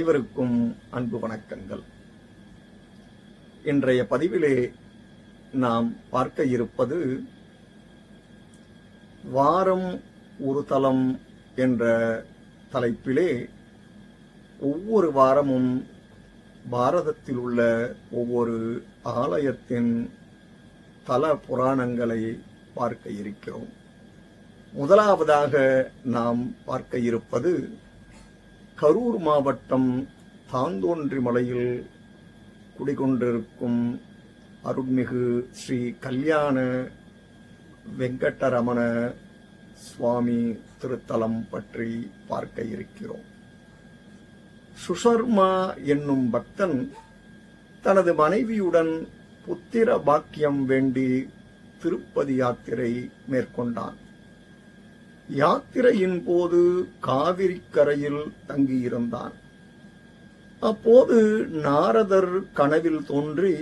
அனைவருக்கும் அன்பு வணக்கங்கள். இன்றைய பதிவிலே நாம் பார்க்க இருப்பது வாரம் ஒரு தலம் என்ற தலைப்பிலே ஒவ்வொரு வாரமும் பாரதத்தில் உள்ள ஒவ்வொரு ஆலயத்தின் தல புராணங்களை பார்க்க இருக்கிறோம். முதலாவதாக நாம் பார்க்க இருப்பது கரூர் மாவட்டம் தாந்தோன்றிமலையில் குடிகொண்டிருக்கும் அருள்மிகு ஸ்ரீ கல்யாண வெங்கடரமண சுவாமி திருத்தலம் பற்றி பார்க்க இருக்கிறோம். சுஷர்மா என்னும் பக்தன் தனது மனைவியுடன் புத்திர பாக்கியம் வேண்டி திருப்பதி யாத்திரை மேற்கொண்டான். யாத்திரையின் போது காவிரி கரையில் தங்கியிருந்தான். அப்போது நாரதர் கனவில் தோன்றி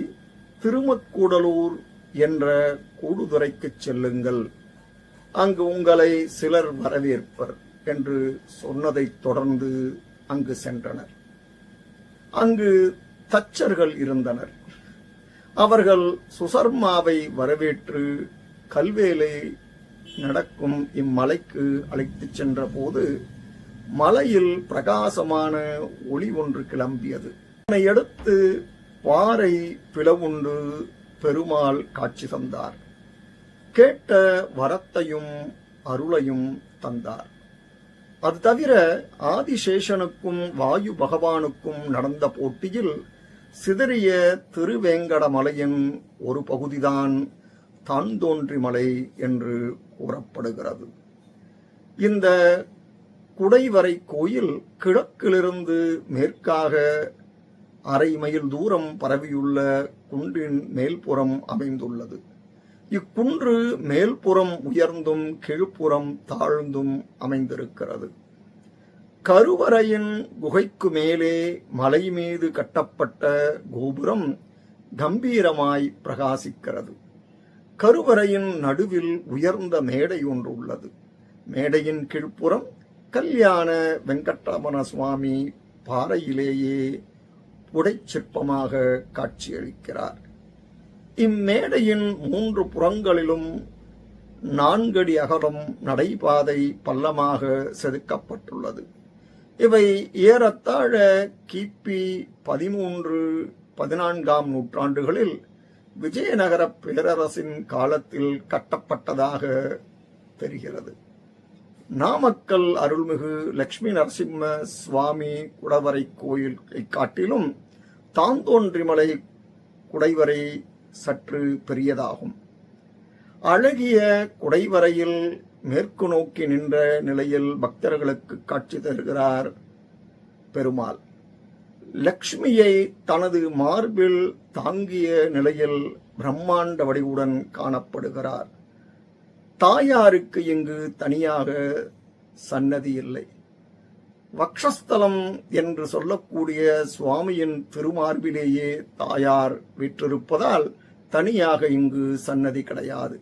திருமக்கூடலூர் என்ற கூடுதுறைக்கு செல்லுங்கள், அங்கு உங்களை சிலர் வரவேற்பர் என்று சொன்னதைத் தொடர்ந்து அங்கு சென்றனர். அங்கு தச்சர்கள் இருந்தனர். அவர்கள் சுசர்மாவை வரவேற்று கல்வேலை நடக்கும் இம்மலைக்கு அழைத்துச் சென்ற போது மலையில் பிரகாசமான ஒளி ஒன்று கிளம்பியது. இதனையடுத்து பாறை பிளவுண்டு பெருமாள் காட்சி தந்தார். கேட்ட வரத்தையும் அருளையும் தந்தார். அது தவிர ஆதிசேஷனுக்கும் வாயு பகவானுக்கும் நடந்த போட்டியில் சிதறிய திருவேங்கடமலையின் ஒரு பகுதிதான் தாந்தோன்றிமலை என்று கூறப்படுகிறது. இந்த குடைவரை கோயில் கிழக்கிலிருந்து மேற்காக அரை மைல் தூரம் பரவியுள்ள குன்றின் மேல்புறம் அமைந்துள்ளது. இக்குன்று மேல்புறம் உயர்ந்தும் கீழ்ப்புறம் தாழ்ந்தும் அமைந்திருக்கிறது. கருவறையின் குகைக்கு மேலே மலை மீது கட்டப்பட்ட கோபுரம் கம்பீரமாய் பிரகாசிக்கிறது. கருவறையின் நடுவில் உயர்ந்த மேடை ஒன்று உள்ளது. மேடையின் கீழ்ப்புறம் கல்யாண வெங்கடரமண சுவாமி பாறையிலேயே புடைச்சிற்பமாக காட்சியளிக்கிறார். இம்மேடையின் 3 புறங்களிலும் 4 அடி அகலம் நடைபாதை பள்ளமாக செதுக்கப்பட்டுள்ளது. இவை ஏறத்தாழ கிபி 13-14ஆம் நூற்றாண்டுகளில் விஜயநகர பேரரசின் காலத்தில் கட்டப்பட்டதாக தெரிகிறது. நாமக்கல் அருள்மிகு லட்சுமி நரசிம்ம சுவாமி குடவரை கோயிலை காட்டிலும் தாந்தோன்றிமலை குடைவரை சற்று பெரியதாகும். அழகிய குடைவரையில் மேற்கு நோக்கி நின்ற நிலையில் பக்தர்களுக்கு காட்சி தருகிறார் பெருமாள். லக்ஷ்மியை தனது மார்பில் தாங்கிய நிலையில் பிரம்மாண்ட வடிவுடன் காணப்படுகிறார். தாயாருக்கு இங்கு தனியாக சன்னதி இல்லை. வக்ஷஸ்தலம் என்று சொல்லக்கூடிய சுவாமியின் திருமார்பிலேயே தாயார் வீற்றிருப்பதால் தனியாக இங்கு சன்னதி கிடையாது.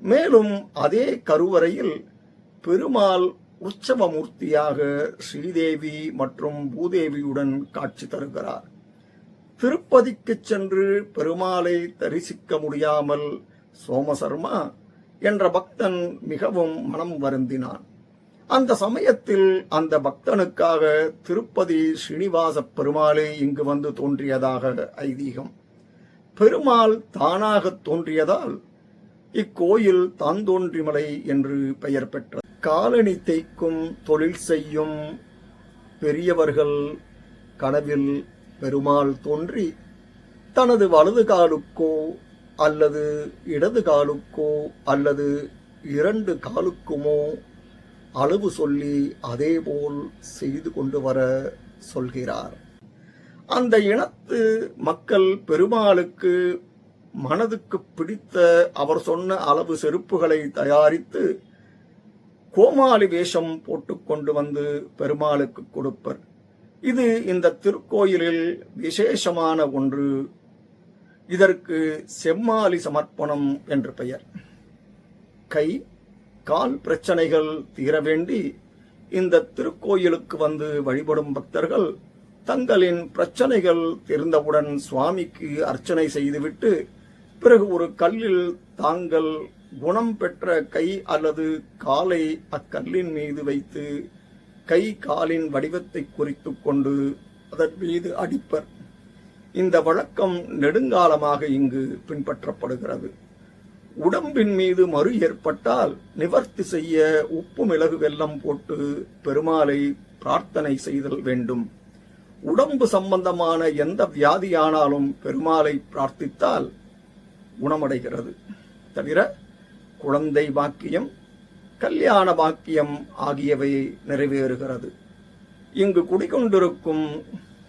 மேலும் அதே கருவறையில் பெருமாள் உற்சவமூர்த்தியாக ஸ்ரீதேவி மற்றும் பூதேவியுடன் காட்சி தருகிறார். திருப்பதிக்கு சென்று பெருமாளை தரிசிக்க முடியாமல் சோமசர்மா என்ற பக்தன் மிகவும் மனம் வருந்தினான். அந்த சமயத்தில் அந்த பக்தனுக்காக திருப்பதி ஸ்ரீனிவாச பெருமாளே இங்கு வந்து தோன்றியதாக ஐதீகம். பெருமாள் தானாக தோன்றியதால் இக்கோயில் தாந்தோன்றிமலை என்று பெயர் பெற்றது. காலணி தேய்க்கும் தொழில் செய்யும் பெரியவர்கள் கனவில் பெருமாள் தோன்றி தனது வலது காலுக்கோ அல்லது இடது காலுக்கோ அல்லது 2 காலுக்குமோ அளவு சொல்லி அதேபோல் செய்து கொண்டு வர சொல்கிறார். அந்த இனத்து மக்கள் பெருமாளுக்கு மனதுக்கு பிடித்த அவர் சொன்ன அளவு செருப்புகளை தயாரித்து கோமாளி வேஷம் போட்டுக்கொண்டு வந்து பெருமாளுக்கு கொடுப்பர். இது இந்த திருக்கோயிலில் விசேஷமான ஒன்று. இதற்கு செம்மாலி சமர்ப்பணம் என்று பெயர். கை கால் பிரச்சனைகள் தீர வேண்டி இந்த திருக்கோயிலுக்கு வந்து வழிபடும் பக்தர்கள் தங்களின் பிரச்சனைகள் தெரிந்தவுடன் சுவாமிக்கு அர்ச்சனை செய்துவிட்டு பிறகு ஒரு கல்லில் தாங்கள் குணம் பெற்ற கை அல்லது காலை அக்கல்லின் மீது வைத்து கை காலின் வடிவத்தை குறித்துக் கொண்டு அதன் மீது அடிப்பர். இந்த வழக்கம் நெடுங்காலமாக இங்கு பின்பற்றப்படுகிறது. உடம்பின் மீது மறு ஏற்பட்டால் நிவர்த்தி செய்ய உப்பு மிளகு வெல்லம் போட்டு பெருமாளை பிரார்த்தனை செய்தல் வேண்டும். உடம்பு சம்பந்தமான எந்த வியாதியானாலும் பெருமாளை பிரார்த்தித்தால் குணமடைகிறது. தவிர குழந்தை பாக்கியம், கல்யாண பாக்கியம் ஆகியவை நிறைவேறுகிறது. இங்கு குடிகொண்டிருக்கும்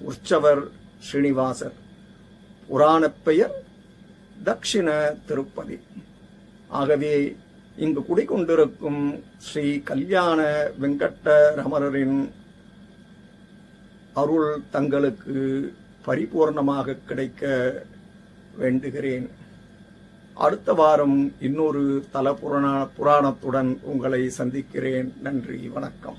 உற்சவர் ஸ்ரீனிவாசர். புராணப் பெயர் தக்ஷிண திருப்பதி. ஆகவே இங்கு குடிகொண்டிருக்கும் ஸ்ரீ கல்யாண வெங்கட்ட ரமணரின் அருள் தங்களுக்கு பரிபூர்ணமாக கிடைக்க வேண்டுகிறேன். அடுத்த வாரம் இன்னொரு தல புராணத்துடன் உங்களை சந்திக்கிறேன். நன்றி, வணக்கம்.